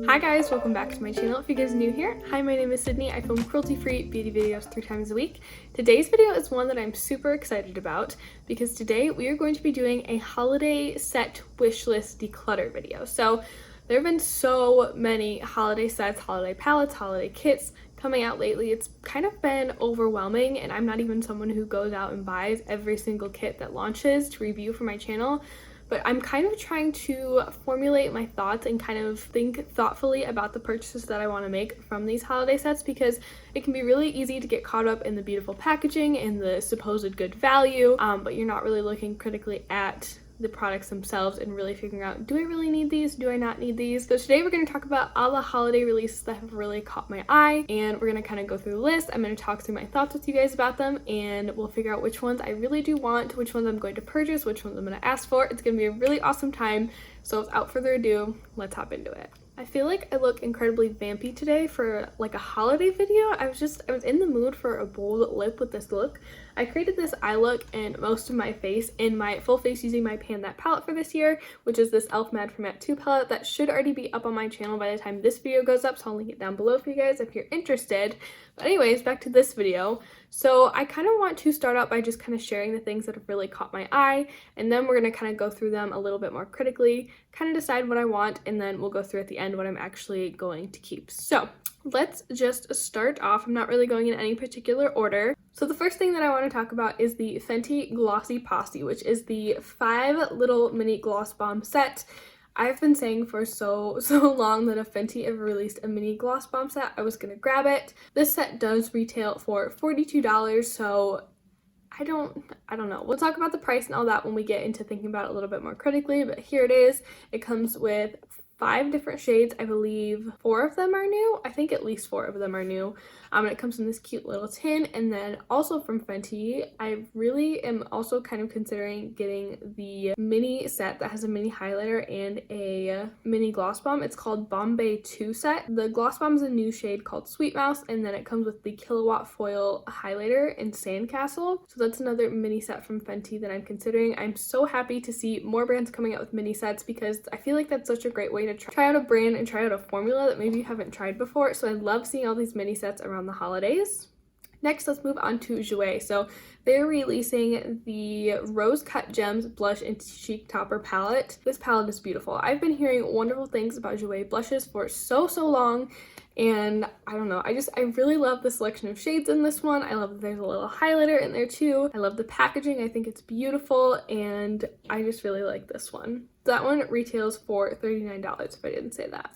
Hi guys, welcome back to my channel. If you guys are new here, hi, my name is Sydney. I film cruelty-free beauty videos 3 times a week. Today's video is one that I'm super excited about because today we are going to be doing a holiday set wish list declutter video. So there have been so many holiday sets, holiday palettes, holiday kits coming out lately. It's kind of been overwhelming, and I'm not even someone who goes out and buys every single kit that launches to review for my channel. But I'm kind of trying to formulate my thoughts and kind of think thoughtfully about the purchases that I want to make from these holiday sets, because it can be really easy to get caught up in the beautiful packaging and the supposed good value, but you're not really looking critically at the products themselves and really figuring out, do I really need these? Do I not need these? So today we're going to talk about all the holiday releases that have really caught my eye, and we're going to kind of go through the list. I'm going to talk through my thoughts with you guys about them, and we'll figure out which ones I really do want, which ones I'm going to purchase, which ones I'm going to ask for. It's going to be a really awesome time. So without further ado, let's hop into it. I feel like I look incredibly vampy today for like a holiday video. I was in the mood for a bold lip with this look. I created this eye look and most of my face in my full face using my Pan That palette for this year, which is this e.l.f. Matte for Matte 2 palette that should already be up on my channel by the time this video goes up, so I'll link it down below for you guys if you're interested. But anyways, back to this video. So I kind of want to start out by just kind of sharing the things that have really caught my eye, and then we're going to kind of go through them a little bit more critically, kind of decide what I want, and then we'll go through at the end what I'm actually going to keep. So let's just start off. I'm not really going in any particular order. So the first thing that I want to talk about is the Fenty Glossy Posse, which is the 5 little mini gloss bomb set. I've been saying for so long that if Fenty ever released a mini gloss bomb set, I was gonna grab it. This set does retail for $42, so I don't know. We'll talk about the price and all that when we get into thinking about it a little bit more critically, but here it is. It comes with 5 different shades. I believe 4 of them are new. I think at least 4 of them are new. And it comes in this cute little tin. And then also from Fenty, I really am also kind of considering getting the mini set that has a mini highlighter and a mini gloss bomb. It's called Bombay 2 set. The gloss bomb is a new shade called Sweet Mouse, and then it comes with the Kilowatt Foil highlighter and Sandcastle. So that's another mini set from Fenty that I'm considering. I'm so happy to see more brands coming out with mini sets because I feel like that's such a great way to try out a brand and try out a formula that maybe you haven't tried before. So I love seeing all these mini sets around the holidays. Next, let's move on to Jouer. So they're releasing the Rose Cut Gems Blush and Cheek Topper palette. This palette is beautiful. I've been hearing wonderful things about Jouer blushes for so long, and I don't know, I really love the selection of shades in this one. I love that there's a little highlighter in there too. I love the packaging. I think it's beautiful, and I just really like this one. That one retails for $39 if I didn't say that.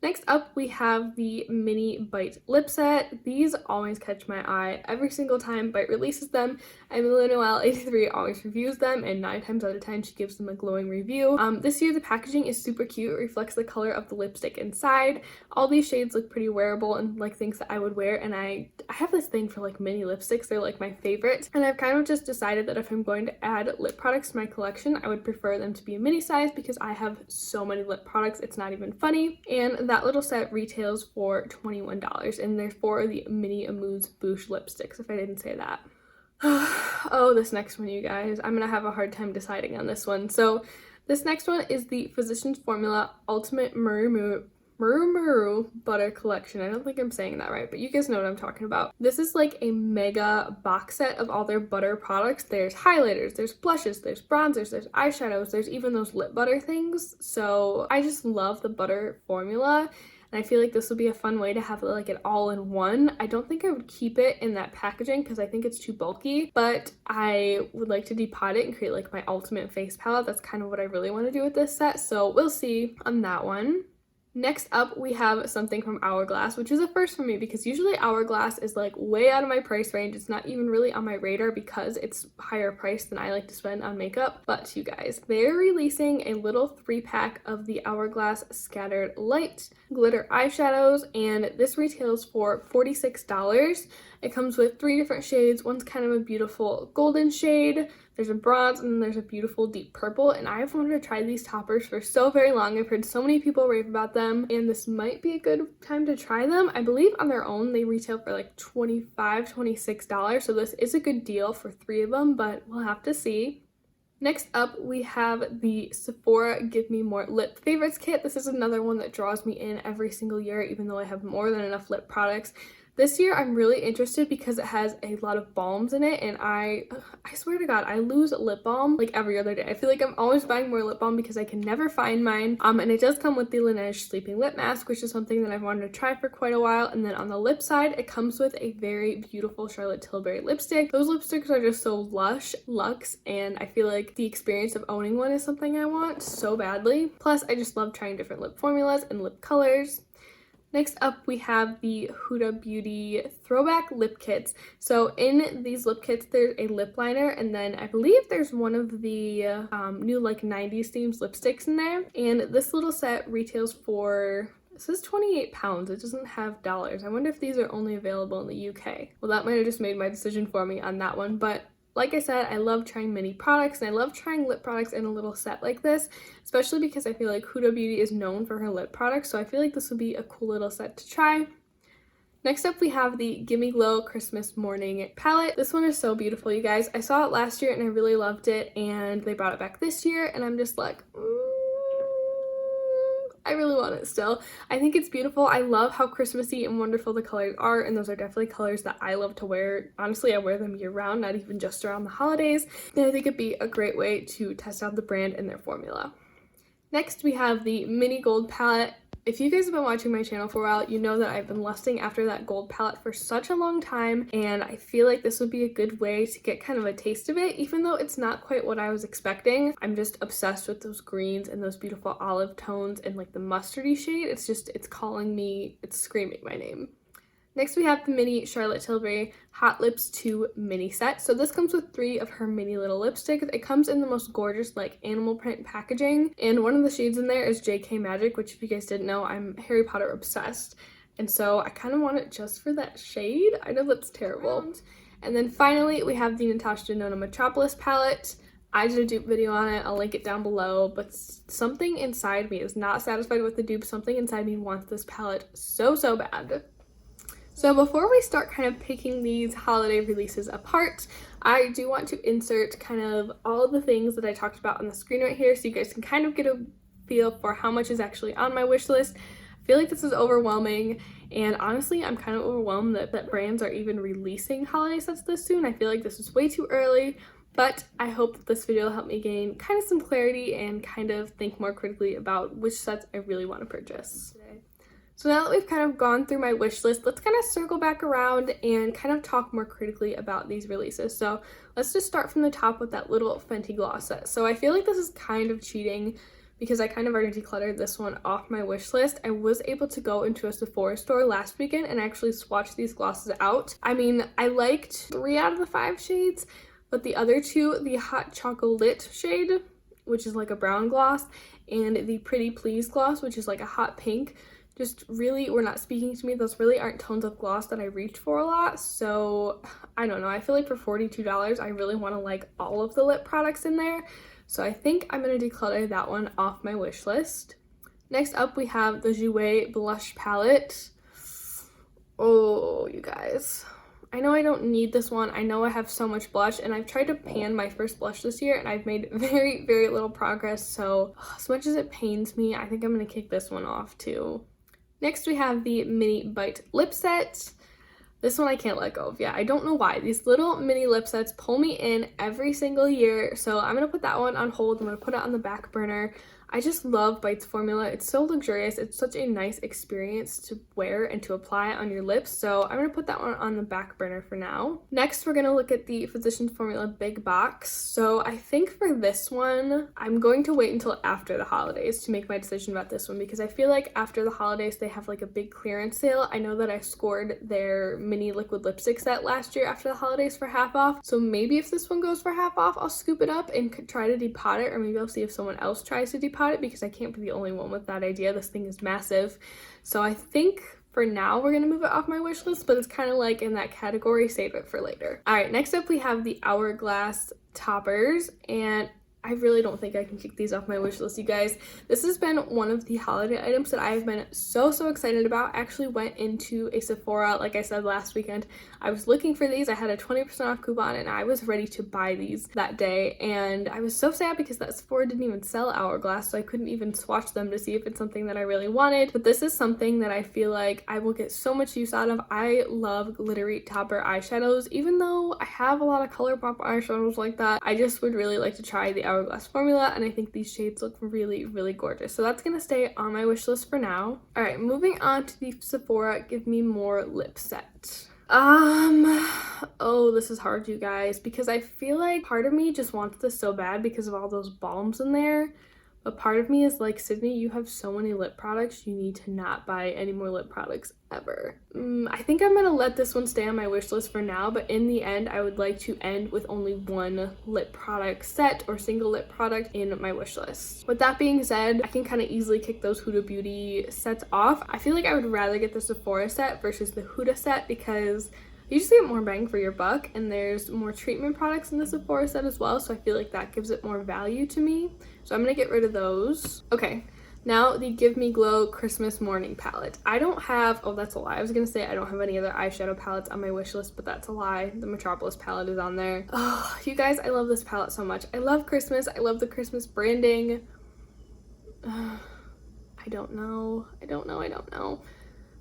Next up, we have the Mini Bite lip set. These always catch my eye every single time Bite releases them. Emily Noel83 always reviews them, and 9 times out of 10 she gives them a glowing review. This year the packaging is super cute. It reflects the color of the lipstick inside. All these shades look pretty wearable and like things that I would wear, and I have this thing for like mini lipsticks. They're like my favorite, and I've kind of just decided that if I'm going to add lip products to my collection, I would prefer them to be a mini size because I have so many lip products, it's not even funny. And that little set retails for $21, and they're for the Mini Amuse Bouche lipsticks, if I didn't say that. Oh, this next one, you guys. I'm gonna have a hard time deciding on this one. So this next one is the Physicians Formula Ultimate Muru Butter Collection. I don't think I'm saying that right, but you guys know what I'm talking about. This is like a mega box set of all their butter products. There's highlighters, there's blushes, there's bronzers, there's eyeshadows, there's even those lip butter things. So I just love the butter formula, and I feel like this would be a fun way to have like it all in one. I don't think I would keep it in that packaging because I think it's too bulky, but I would like to depot it and create like my ultimate face palette. That's kind of what I really want to do with this set, so we'll see on that one. Next up, we have something from Hourglass, which is a first for me because usually Hourglass is like way out of my price range. It's not even really on my radar because it's higher priced than I like to spend on makeup. But you guys, they're releasing a little 3-pack of the Hourglass Scattered Light Glitter eyeshadows, and this retails for $46. It comes with 3 different shades. One's kind of a beautiful golden shade, there's a bronze, and then there's a beautiful deep purple, and I've wanted to try these toppers for so very long. I've heard so many people rave about them, and this might be a good time to try them. I believe on their own they retail for like $25, $26, so this is a good deal for 3 of them, but we'll have to see. Next up, we have the Sephora Give Me More Lip Favorites Kit. This is another one that draws me in every single year, even though I have more than enough lip products. This year, I'm really interested because it has a lot of balms in it, and I swear to God, I lose lip balm like every other day. I feel like I'm always buying more lip balm because I can never find mine. And it does come with the Laneige Sleeping Lip Mask, which is something that I've wanted to try for quite a while. And then on the lip side, it comes with a very beautiful Charlotte Tilbury lipstick. Those lipsticks are just so luxe, and I feel like the experience of owning one is something I want so badly. Plus, I just love trying different lip formulas and lip colors. Next up, we have the Huda Beauty Throwback Lip Kits. So in these lip kits, there's a lip liner, and then I believe there's one of the new like 90s themed lipsticks in there. And this little set retails for, it says 28 pounds. It doesn't have dollars. I wonder if these are only available in the UK. Well, that might have just made my decision for me on that one, but like I said, I love trying mini products, and I love trying lip products in a little set like this, especially because I feel like Huda Beauty is known for her lip products, so I feel like this would be a cool little set to try. Next up, we have the Gimme Glow Christmas Morning Palette. This one is so beautiful, you guys. I saw it last year and I really loved it, and they brought it back this year, and I'm just like, I really want it still. I think it's beautiful. I love how Christmassy and wonderful the colors are, and those are definitely colors that I love to wear. Honestly, I wear them year round, not even just around the holidays. And I think it'd be a great way to test out the brand and their formula. Next, we have the Mini Gold Palette. If you guys have been watching my channel for a while, you know that I've been lusting after that gold palette for such a long time, and I feel like this would be a good way to get kind of a taste of it, even though it's not quite what I was expecting. I'm just obsessed with those greens and those beautiful olive tones and like the mustardy shade. It's calling me, it's screaming my name. Next, we have the mini Charlotte Tilbury Hot Lips 2 mini set. So this comes with 3 of her mini little lipsticks. It comes in the most gorgeous like animal print packaging, and one of the shades in there is JK Magic, which if you guys didn't know, I'm Harry Potter obsessed. And so I kind of want it just for that shade. I know that's terrible. And then finally, we have the Natasha Denona Metropolis palette. I did a dupe video on it. I'll link it down below, but something inside me is not satisfied with the dupe. Something inside me wants this palette so bad. So before we start kind of picking these holiday releases apart, I do want to insert kind of all the things that I talked about on the screen right here so you guys can kind of get a feel for how much is actually on my wish list. I feel like this is overwhelming, and honestly, I'm kind of overwhelmed that brands are even releasing holiday sets this soon. I feel like this is way too early, but I hope that this video will help me gain kind of some clarity and kind of think more critically about which sets I really want to purchase today. So now that we've kind of gone through my wish list, let's kind of circle back around and kind of talk more critically about these releases. So let's just start from the top with that little Fenty gloss set. So I feel like this is kind of cheating because I kind of already decluttered this one off my wish list. I was able to go into a Sephora store last weekend and actually swatch these glosses out. I mean, I liked 3 out of the 5 shades, but the other 2, the Hot Chocolate shade, which is like a brown gloss, and the Pretty Please gloss, which is like a hot pink, just really were not speaking to me. Those really aren't tones of gloss that I reach for a lot. So I don't know. I feel like for $42, I really want to like all of the lip products in there. So I think I'm going to declutter that one off my wish list. Next up, we have the Jouer Blush Palette. Oh, you guys. I know I don't need this one. I know I have so much blush, and I've tried to pan my first blush this year, and I've made very little progress. So as much as it pains me, I think I'm going to kick this one off too. Next, we have the Mini Bite Lip Set. This one I can't let go of. Yeah, I don't know why. These little mini lip sets pull me in every single year. So I'm going to put that one on hold. I'm going to put it on the back burner. I just love Bite's formula. It's so luxurious. It's such a nice experience to wear and to apply on your lips. So I'm going to put that one on the back burner for now. Next, we're going to look at the Physicians Formula Big Box. So I think for this one, I'm going to wait until after the holidays to make my decision about this one, because I feel like after the holidays, they have like a big clearance sale. I know that I scored their mini liquid lipstick set last year after the holidays for half off. So maybe if this one goes for half off, I'll scoop it up and try to depot it, or maybe I'll see if someone else tries to depot it, because I can't be the only one with that idea. This thing is massive. So I think for now we're gonna move it off my wish list, but it's kind of like in that category, save it for later. All right, next up we have the Hourglass toppers, and I really don't think I can kick these off my wish list, you guys. This has been one of the holiday items that I have been so excited about. I actually went into a Sephora, like I said, last weekend. I was looking for these. I had a 20% off coupon and I was ready to buy these that day. And I was so sad because that Sephora didn't even sell Hourglass, so I couldn't even swatch them to see if it's something that I really wanted. But this is something that I feel like I will get so much use out of. I love glittery topper eyeshadows. Even though I have a lot of ColourPop eyeshadows like that, I just would really like to try the Hourglass formula, and I think these shades look really gorgeous. So that's gonna stay on my wish list for now. All right, moving on to the Sephora Give Me More lip set. Oh, this is hard, you guys, because I feel like part of me just wants this so bad because of all those balms in there. But part of me is like, Sydney, you have so many lip products, you need to not buy any more lip products ever. I think I'm gonna let this one stay on my wish list for now, but in the end, I would like to end with only one lip product set or single lip product in my wish list. With that being said, I can kind of easily kick those Huda Beauty sets off. I feel like I would rather get the Sephora set versus the Huda set because you just get more bang for your buck, and there's more treatment products in the Sephora set as well, so I feel like that gives it more value to me. So I'm gonna get rid of those. Okay, now the Give Me Glow Christmas Morning Palette. I don't have, oh, that's a lie. I was gonna say I don't have any other eyeshadow palettes on my wish list, but that's a lie. The Metropolis palette is on there. Oh, you guys, I love this palette so much. I love Christmas. I love the Christmas branding. I don't know.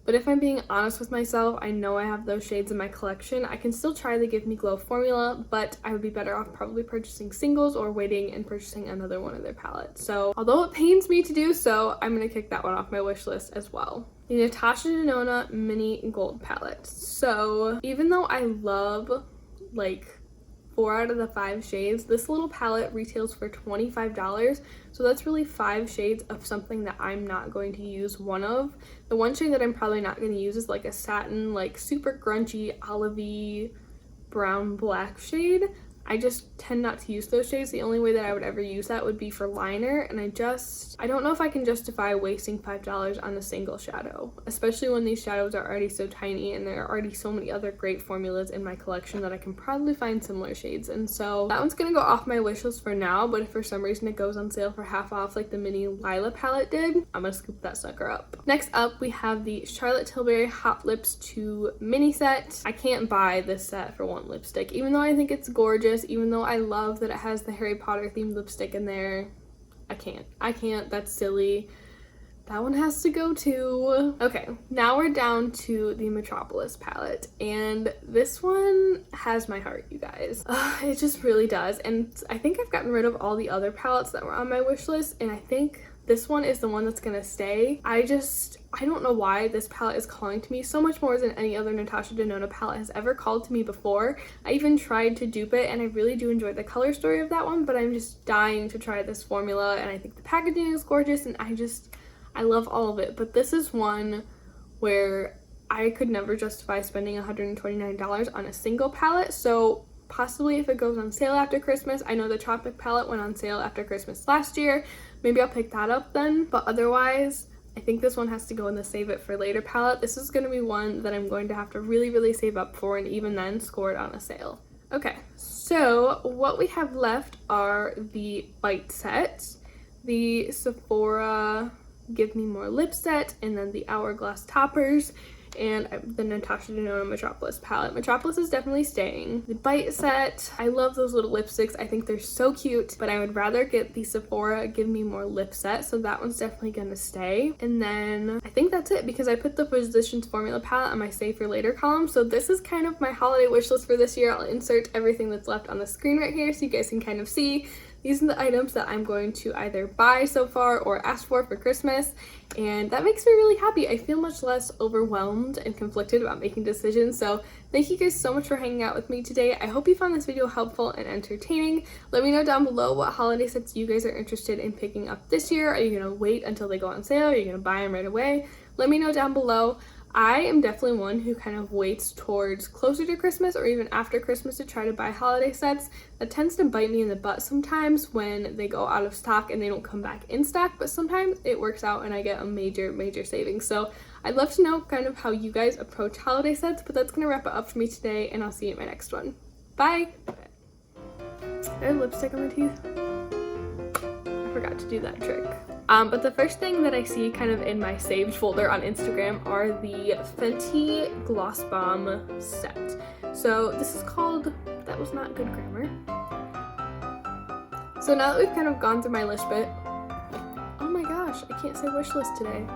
But if I'm being honest with myself, I know I have those shades in my collection. I can still try the Give Me Glow formula, but I would be better off probably purchasing singles or waiting and purchasing another one of their palettes. So although it pains me to do so, I'm gonna kick that one off my wish list as well. The Natasha Denona Mini Gold Palette. So even though I love like 4 out of the 5 shades, this little palette retails for $25, so that's really 5 shades of something that I'm not going to use one of. The one shade that I'm probably not going to use is like a satin, like super grungy, olivey, brown black shade. I just tend not to use those shades. The only way that I would ever use that would be for liner, and I don't know if I can justify wasting $5 on a single shadow, especially when these shadows are already so tiny and there are already so many other great formulas in my collection that I can probably find similar shades. And so that one's gonna go off my wish list for now, but if for some reason it goes on sale for half off like the mini Lila palette did, I'm gonna scoop that sucker up. Next up, we have the Charlotte Tilbury Hot Lips 2 mini set. I can't buy this set for one lipstick, even though I think it's gorgeous. Even though I love that it has the Harry Potter themed lipstick in there, I can't, that's silly. That one has to go too. Okay, now we're down to the Metropolis palette, and this one has my heart, you guys. It just really does, and I think I've gotten rid of all the other palettes that were on my wish list, and I think this one is the one that's gonna stay. I don't know why this palette is calling to me so much more than any other Natasha Denona palette has ever called to me before. I even tried to dupe it, and I really do enjoy the color story of that one, but I'm just dying to try this formula, and I think the packaging is gorgeous, and I love all of it. But this is one where I could never justify spending $129 on a single palette, so possibly if it goes on sale after Christmas. I know the Tropic palette went on sale after Christmas last year. Maybe I'll pick that up then, but otherwise, I think this one has to go in the save it for later palette. This is going to be one that I'm going to have to really save up for, and even then score it on a sale. Okay, so what we have left are the Bite set, the Sephora Give Me More lip set, and then the Hourglass toppers, and the Natasha Denona Metropolis palette. Metropolis is definitely staying. The Bite set, I love those little lipsticks. I think they're so cute, but I would rather get the Sephora Give Me More lip set, so that one's definitely gonna stay. And then I think that's it, because I put the Physicians Formula palette on my save for later column, so this is kind of my holiday wish list for this year. I'll insert everything that's left on the screen right here so you guys can kind of see. These are the items that I'm going to either buy so far or ask for Christmas, and that makes me really happy. I feel much less overwhelmed and conflicted about making decisions, so thank you guys so much for hanging out with me today. I hope you found this video helpful and entertaining. Let me know down below what holiday sets you guys are interested in picking up this year. Are you going to wait until they go on sale? Are you going to buy them right away? Let me know down below. I am definitely one who kind of waits towards closer to Christmas or even after Christmas to try to buy holiday sets. That tends to bite me in the butt sometimes when they go out of stock and they don't come back in stock, but sometimes it works out and I get a major savings. So I'd love to know kind of how you guys approach holiday sets, but that's going to wrap it up for me today, and I'll see you in my next one. Bye! I have lipstick on my teeth. forgot to do that trick. But the first thing that I see kind of in my saved folder on Instagram are the Fenty Gloss Bomb set. So this is called, that was not good grammar. So now that we've kind of gone through my list bit, oh my gosh, I can't say wish list today.